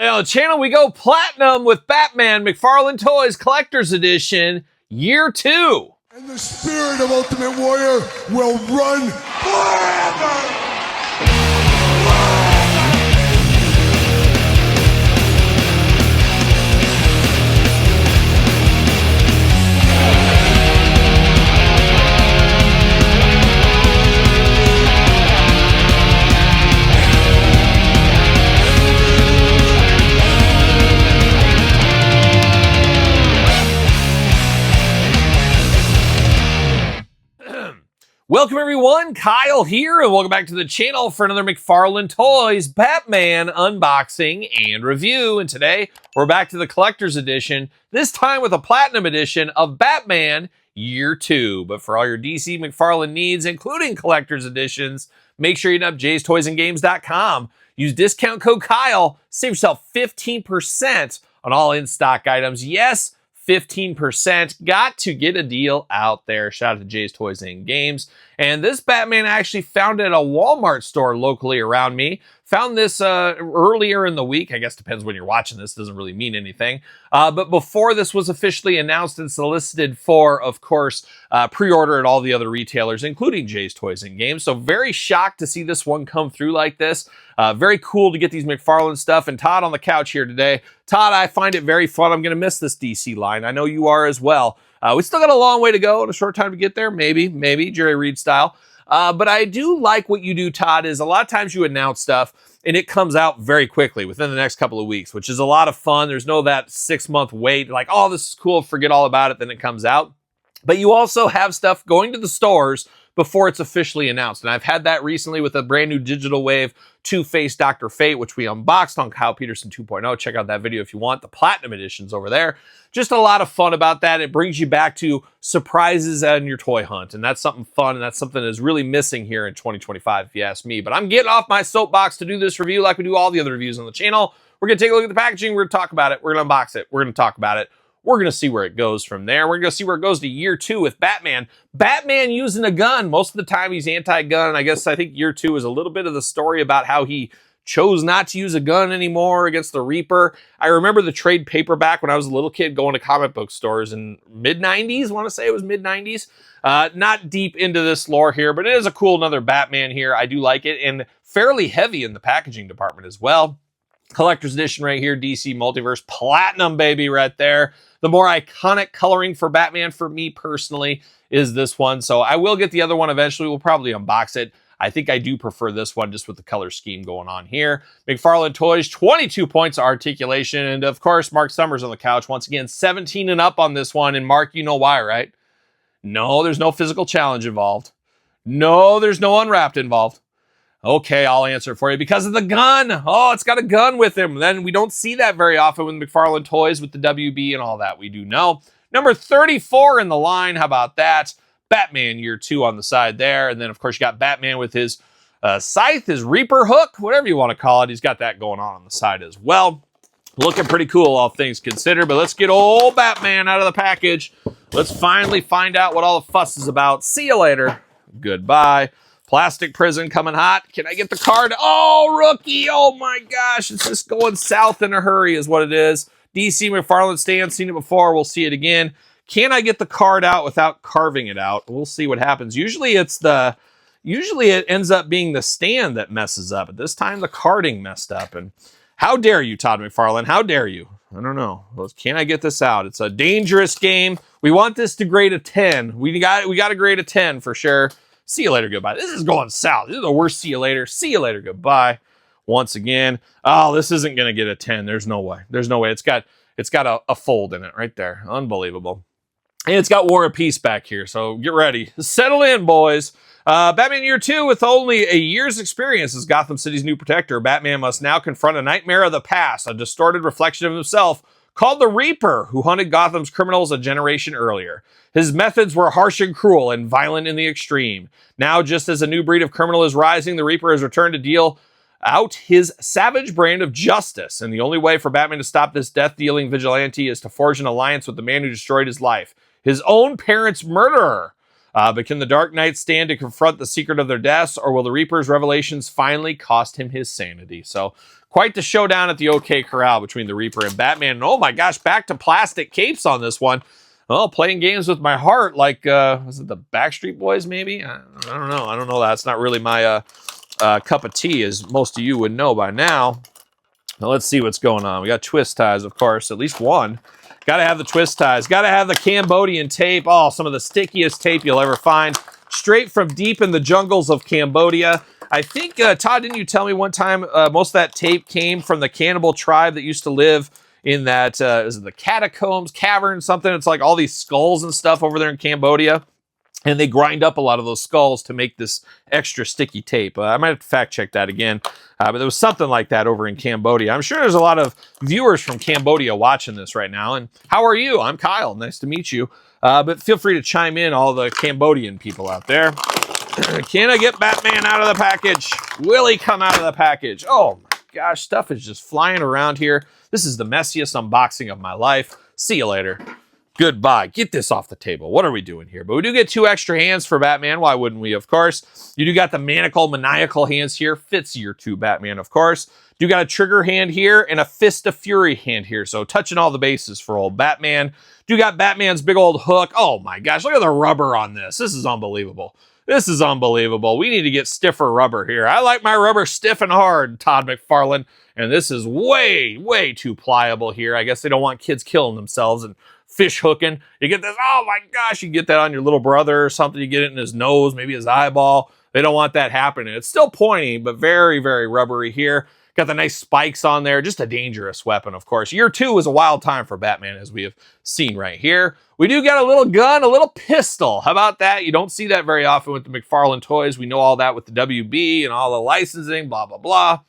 And on the channel, we go platinum with Batman McFarlane Toys Collector's Edition, Year 2. And the spirit of Ultimate Warrior will run forever! Welcome everyone, Kyle here, and welcome back to the channel for another McFarlane Toys Batman unboxing and review. And today, we're back to the Collector's Edition, this time with a Platinum Edition of Batman Year 2. But for all your DC McFarlane needs, including Collector's Editions, make sure you hit up jaystoysandgames.com. Use discount code Kyle, save yourself 15% on all in-stock items. Yes, 15%. Got to get a deal out there. Shout out to Jay's Toys and Games. And this Batman I actually found at a Walmart store locally around me. Found this earlier in the week. I guess depends when you're watching this. Doesn't really mean anything. But before this was officially announced and solicited for, of course, pre-order at all the other retailers, including Jay's Toys and Games. So very shocked to see this one come through like this. Very cool to get these McFarlane stuff. And Todd on the couch here today. Todd, I find it very fun. I'm going to miss this DC line. I know you are as well. We still got a long way to go and a short time to get there. Maybe, Jerry Reed style. But I do like what you do, Todd, is a lot of times you announce stuff and it comes out very quickly within the next couple of weeks, which is a lot of fun. There's no that 6-month wait, like, oh, this is cool, forget all about it, then it comes out. But you also have stuff going to the stores before it's officially announced. And I've had that recently with a brand new Digital Wave Two-Face Dr. Fate, which we unboxed on Kyle Peterson 2.0. Check out that video if you want. The Platinum Edition's over there. Just a lot of fun about that. It brings you back to surprises on your toy hunt. And that's something fun, and that's something that's really missing here in 2025, if you ask me. But I'm getting off my soapbox to do this review like we do all the other reviews on the channel. We're going to take a look at the packaging. We're going to talk about it. We're going to unbox it. We're going to talk about it. We're going to see where it goes from there. We're going to see where it goes to Year 2 with Batman. Batman using a gun. Most of the time he's anti-gun. I think Year 2 is a little bit of the story about how he chose not to use a gun anymore against the Reaper. I remember the trade paperback when I was a little kid going to comic book stores in mid-90s. I want to say it was mid-90s. Not deep into this lore here, but it is a cool another Batman here. I do like it, and fairly heavy in the packaging department as well. Collector's Edition right here, DC Multiverse Platinum, baby, right there. The more iconic coloring for Batman for me personally is this one. So I will get the other one eventually. We'll probably unbox it. I think I do prefer this one just with the color scheme going on here. McFarlane Toys, 22 points of articulation. And of course, Mark Summers on the couch. Once again, 17 and up on this one. And Mark, you know why, right? No, there's no physical challenge involved. No, there's no unwrapped involved. Okay, I'll answer it for you. Because of the gun. Oh, it's got a gun with him. Then we don't see that very often with McFarlane Toys with the WB and all that. We do know. Number 34 in the line. How about that? Batman Year 2 on the side there. And then, of course, you got Batman with his scythe, his Reaper hook, whatever you want to call it. He's got that going on the side as well. Looking pretty cool, all things considered. But let's get old Batman out of the package. Let's finally find out what all the fuss is about. See you later. Goodbye. Plastic prison coming hot. Can I get the card? Oh, rookie. Oh, my gosh. It's just going south in a hurry is what it is. DC McFarlane stand. Seen it before. We'll see it again. Can I get the card out without carving it out? We'll see what happens. Usually it ends up being the stand that messes up. But this time the carding messed up. And how dare you, Todd McFarlane? How dare you? I don't know. Can I get this out? It's a dangerous game. We want this to grade a 10. We got to grade a 10 for sure. See you later, goodbye. This is going south. This is the worst see you later. See you later, goodbye. Once again. Oh, this isn't going to get a 10. There's no way. There's no way. It's got a fold in it right there. Unbelievable. And it's got War and Peace back here, so get ready. Settle in, boys. Batman Year 2, with only a year's experience as Gotham City's new protector, Batman must now confront a nightmare of the past, a distorted reflection of himself, called the Reaper, who hunted Gotham's criminals a generation earlier. His methods were harsh and cruel and violent in the extreme. Now, just as a new breed of criminal is rising, the Reaper has returned to deal out his savage brand of justice. And the only way for Batman to stop this death-dealing vigilante is to forge an alliance with the man who destroyed his life, his own parents' murderer. But can the Dark Knight stand to confront the secret of their deaths, or will the Reaper's revelations finally cost him his sanity? So quite the showdown at the OK Corral between the Reaper and Batman. And oh my gosh, back to plastic capes on this one. Well, playing games with my heart, like, was it the Backstreet Boys, maybe? I don't know. I don't know. That's not really my cup of tea, as most of you would know by now. Now, let's see what's going on. We got twist ties, of course, at least one. Got to have the twist ties. Got to have the Cambodian tape. Oh, some of the stickiest tape you'll ever find. Straight from deep in the jungles of Cambodia. I think, Todd, didn't you tell me one time most of that tape came from the cannibal tribe that used to live in that, is it the catacombs, cavern, something? It's like all these skulls and stuff over there in Cambodia. And they grind up a lot of those skulls to make this extra sticky tape. I might have to fact check that again. But there was something like that over in Cambodia. I'm sure there's a lot of viewers from Cambodia watching this right now. And how are you? I'm Kyle. Nice to meet you. But feel free to chime in, all the Cambodian people out there. Can I get Batman out of the package? Will he come out of the package? Oh my gosh, stuff is just flying around here. This is the messiest unboxing of my life. See you later. Goodbye. Get this off the table. What are we doing here? But we do get 2 extra hands for Batman. Why wouldn't we? Of course. You do got the maniacal hands here. Fits your 2 Batman, of course. You got a trigger hand here and a fist of fury hand here. So touching all the bases for old Batman. You got Batman's big old hook. Oh my gosh. Look at the rubber on this. This is unbelievable. This is unbelievable. We need to get stiffer rubber here. I like my rubber stiff and hard, Todd McFarlane. And this is way too pliable here. I guess they don't want kids killing themselves and fish hooking. You get this, oh my gosh, you get that on your little brother or something. You get it in his nose, maybe his eyeball. They don't want that happening. It's still pointy, but very rubbery here. Got the nice spikes on there. Just a dangerous weapon, of course. Year 2 is a wild time for Batman, as we have seen right here. We do got a little gun, a little pistol. How about that? You don't see that very often with the McFarlane toys. We know all that with the WB and all the licensing, blah, blah, blah.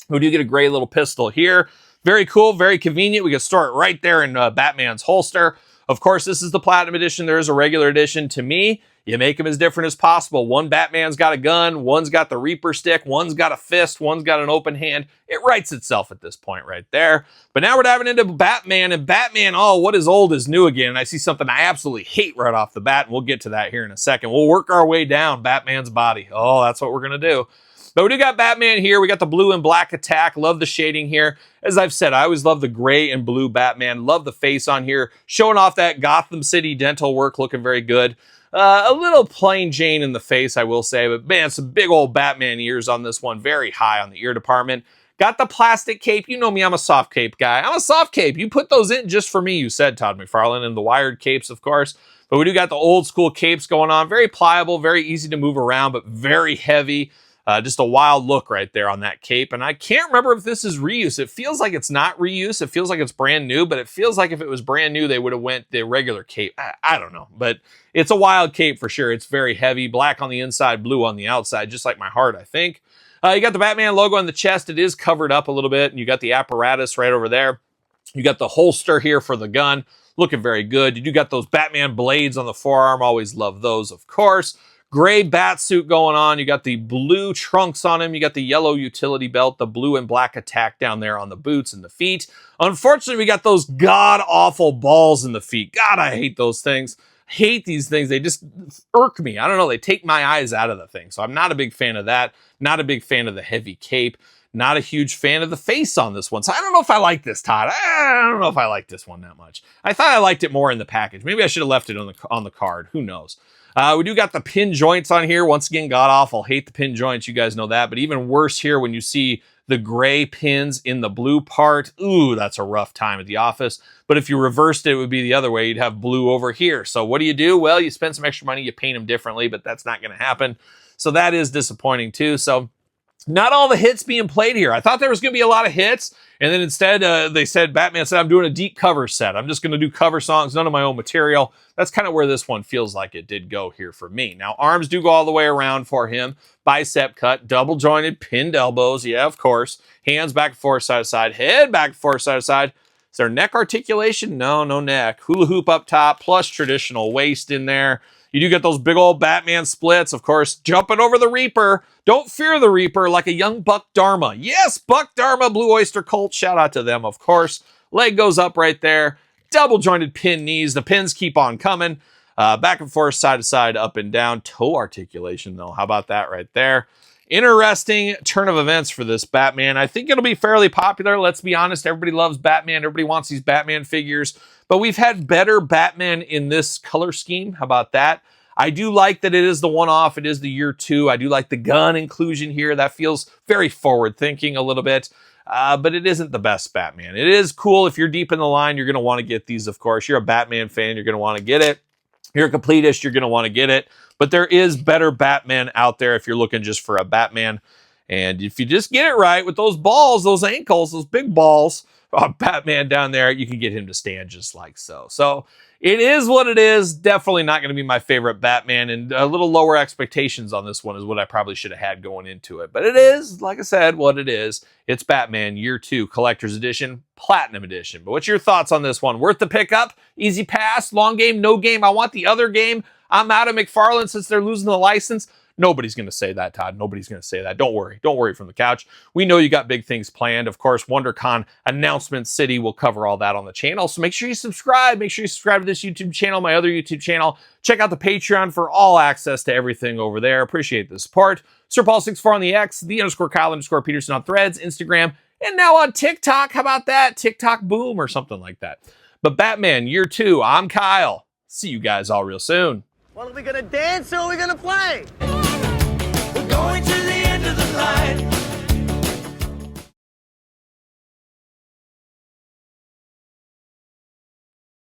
We do get a great little pistol here. Very cool, very convenient. We can store it right there in Batman's holster. Of course, this is the Platinum Edition. There is a regular edition. To me, you make them as different as possible. One Batman's got a gun, one's got the Reaper stick, one's got a fist, one's got an open hand. It writes itself at this point right there. But now we're diving into Batman, and Batman, oh, what is old is new again. And I see something I absolutely hate right off the bat, and we'll get to that here in a second. We'll work our way down Batman's body. Oh, that's what we're going to do. But we do got Batman here. We got the blue and black attack. Love the shading here. As I've said, I always love the gray and blue Batman. Love the face on here. Showing off that Gotham City dental work, looking very good. A little plain Jane in the face, I will say. But man, some big old Batman ears on this one. Very high on the ear department. Got the plastic cape. You know me, I'm a soft cape guy. I'm a soft cape. You put those in just for me, you said, Todd McFarlane. And the wired capes, of course. But we do got the old school capes going on. Very pliable, very easy to move around, but very heavy. Just a wild look right there on that cape. And I can't remember if this is reuse. It feels like it's not reuse. It feels like it's brand new, but it feels like if it was brand new, they would have went the regular cape. I don't know, but it's a wild cape for sure. It's very heavy, black on the inside, blue on the outside, just like my heart, I think. You got the Batman logo on the chest. It is covered up a little bit, and you got the apparatus right over there. You got the holster here for the gun. Looking very good. You do got those Batman blades on the forearm. Always love those, of course. Gray bat suit going on. You got the blue trunks on him. You got the yellow utility belt, the blue and black attack down there on the boots and the feet. Unfortunately, we got those god-awful balls in the feet. God, I hate those things. Hate these things. They just irk me. I don't know. They take my eyes out of the thing. So I'm not a big fan of that. Not a big fan of the heavy cape. Not a huge fan of the face on this one. So I don't know if I like this, Todd. I don't know if I like this one that much. I thought I liked it more in the package. Maybe I should have left it on the card. Who knows? We do got the pin joints on here. Once again, god awful. Hate the pin joints. You guys know that. But even worse here when you see the gray pins in the blue part. Ooh, that's a rough time at the office. But if you reversed it, it would be the other way. You'd have blue over here. So what do? Well, you spend some extra money. You paint them differently, but that's not going to happen. So that is disappointing too. So not all the hits being played here. I thought there was going to be a lot of hits. And then instead, Batman said, I'm doing a deep cover set. I'm just going to do cover songs, none of my own material. That's kind of where this one feels like it did go here for me. Now, arms do go all the way around for him. Bicep cut, double jointed, pinned elbows. Yeah, of course. Hands back and forth, side to side. Head back and forth, side to side. Is there neck articulation? No, no neck. Hula hoop up top, plus traditional waist in there. You do get those big old Batman splits, of course, jumping over the Reaper. Don't fear the Reaper like a young Buck Dharma. Yes, Buck Dharma, Blue Oyster Cult. Shout out to them, of course. Leg goes up right there. Double jointed pin knees. The pins keep on coming. Back and forth, side to side, up and down. Toe articulation, though. How about that right there? Interesting turn of events for this Batman. I think it'll be fairly popular. Let's be honest. Everybody loves Batman. Everybody wants these Batman figures. But we've had better Batman in this color scheme. How about that? I do like that it is the one-off. It is the year 2. I do like the gun inclusion here. That feels very forward-thinking a little bit. But it isn't the best Batman. It is cool. If you're deep in the line, you're going to want to get these, of course. You're a Batman fan. You're going to want to get it. You're a completist. You're going to want to get it. But there is better Batman out there if you're looking just for a Batman. And if you just get it right with those balls, those ankles, those big balls, Batman down there, you can get him to stand just like so. So it is what it is. Definitely not going to be my favorite Batman, and a little lower expectations on this one is what I probably should have had going into it. But it is, like I said, what it is. It's Batman Year 2 Collector's Edition, Platinum Edition. But what's your thoughts on this one? Worth the pickup? Easy pass? Long game? No game? I want the other game. I'm out of McFarlane since they're losing the license. Nobody's going to say that, Todd. Nobody's going to say that. Don't worry. Don't worry from the couch. We know you got big things planned. Of course, WonderCon Announcement City will cover all that on the channel. So make sure you subscribe. Make sure you subscribe to this YouTube channel, my other YouTube channel. Check out the Patreon for all access to everything over there. Appreciate the support. Sir Paul64 on the X, _Kyle_Peterson on Threads, Instagram, and now on TikTok. How about that? TikTok boom or something like that. But Batman Year 2, I'm Kyle. See you guys all real soon. Well, are we gonna dance or are we gonna play?